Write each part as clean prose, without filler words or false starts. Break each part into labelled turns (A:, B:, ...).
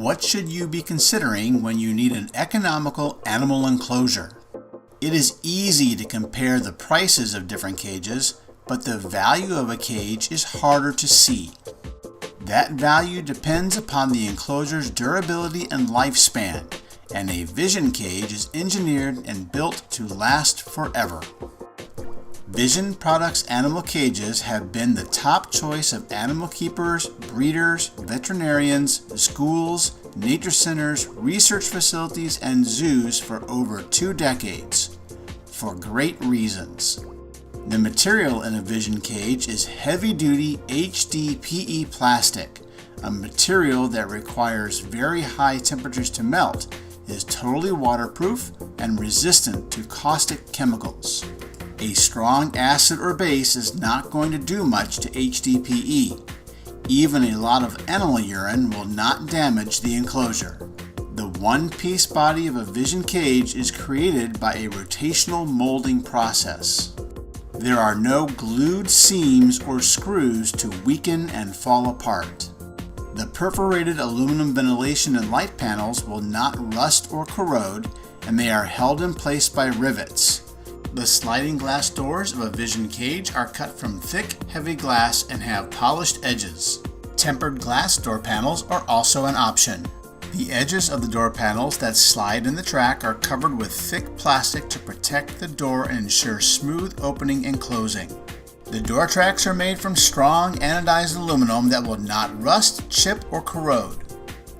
A: What should you be considering when you need an economical animal enclosure? It is easy to compare the prices of different cages, but the value of a cage is harder to see. That value depends upon the enclosure's durability and lifespan, and a Vision cage is engineered and built to last forever. Vision Products animal cages have been the top choice of animal keepers, breeders, veterinarians, schools, nature centers, research facilities, and zoos for over 2 decades, for great reasons. The material in a Vision cage is heavy-duty HDPE plastic, a material that requires very high temperatures to melt, is totally waterproof, and resistant to caustic chemicals. A strong acid or base is not going to do much to HDPE. Even a lot of animal urine will not damage the enclosure. The one-piece body of a Vision cage is created by a rotational molding process. There are no glued seams or screws to weaken and fall apart. The perforated aluminum ventilation and light panels will not rust or corrode, and they are held in place by rivets. The sliding glass doors of a Vision cage are cut from thick, heavy glass and have polished edges. Tempered glass door panels are also an option. The edges of the door panels that slide in the track are covered with thick plastic to protect the door and ensure smooth opening and closing. The door tracks are made from strong anodized aluminum that will not rust, chip, or corrode.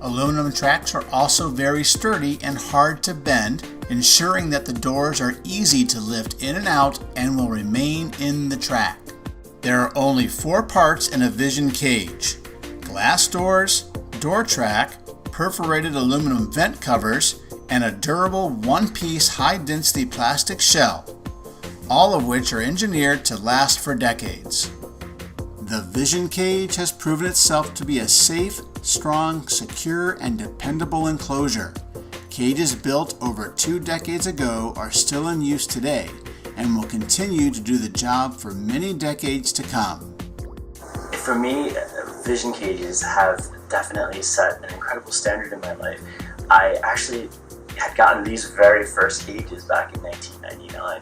A: Aluminum tracks are also very sturdy and hard to bend, ensuring that the doors are easy to lift in and out and will remain in the track. There are only 4 parts in a Vision cage: glass doors, door track, perforated aluminum vent covers, and a durable one-piece high-density plastic shell, all of which are engineered to last for decades. The Vision cage has proven itself to be a safe, strong, secure, and dependable enclosure. Cages built over 2 decades ago are still in use today and will continue to do the job for many decades to come.
B: For me, Vision cages have definitely set an incredible standard in my life. I actually had gotten these very first cages back in 1999.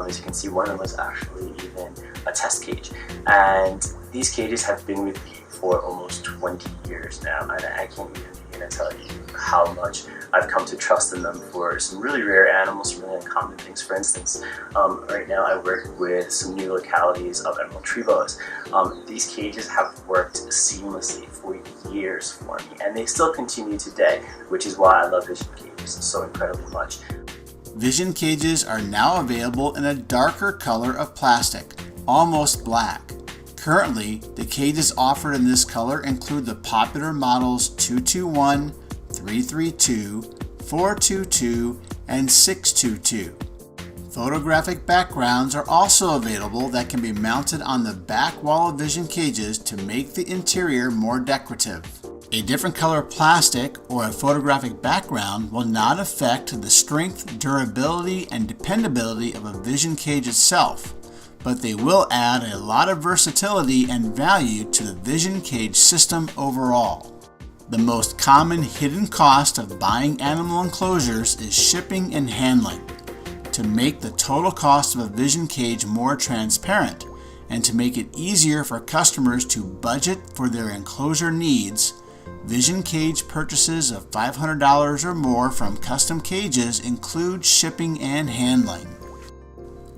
B: As you can see, one of them was actually even a test cage. And these cages have been with me for almost 20 years now, and I can't even begin to tell you how much I've come to trust in them for some really rare animals, some really uncommon things. For instance, right now I work with some new localities of emerald tree boas. These cages have worked seamlessly for years for me, and they still continue today, which is why I love Vision cages so incredibly much.
A: Vision cages are now available in a darker color of plastic, almost black. Currently, the cages offered in this color include the popular models 221, 332, 422, and 622. Photographic backgrounds are also available that can be mounted on the back wall of Vision cages to make the interior more decorative. A different color plastic or a photographic background will not affect the strength, durability, and dependability of a Vision cage itself, but they will add a lot of versatility and value to the Vision cage system overall. The most common hidden cost of buying animal enclosures is shipping and handling. To make the total cost of a Vision cage more transparent and to make it easier for customers to budget for their enclosure needs, Vision cage purchases of $500 or more from custom cages include shipping and handling.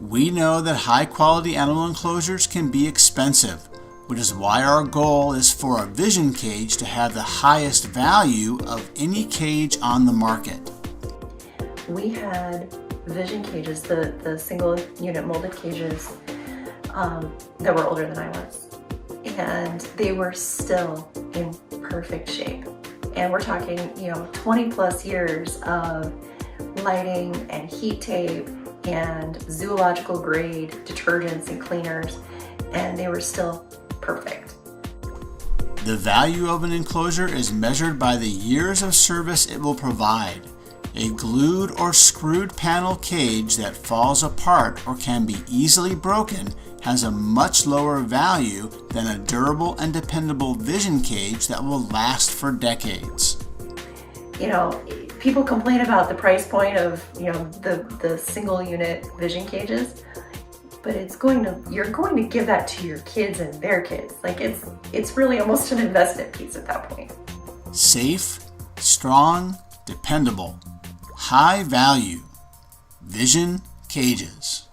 A: We know that high-quality animal enclosures can be expensive, which is why our goal is for a Vision cage to have the highest value of any cage on the market.
C: We had Vision cages, the single unit molded cages that were older than I was, and they were still in perfect shape. And we're talking, 20 plus years of lighting and heat tape and zoological grade detergents and cleaners, and they were still perfect.
A: The value of an enclosure is measured by the years of service it will provide. A glued or screwed panel cage that falls apart or can be easily broken has a much lower value than a durable and dependable Vision cage that will last for decades.
C: you know, people complain about the price point of, you know, the single unit vision cages, but you're going to give that to your kids and their kids. Like it's really almost an investment piece at that point.
A: Safe, strong, dependable, high value. Vision cages.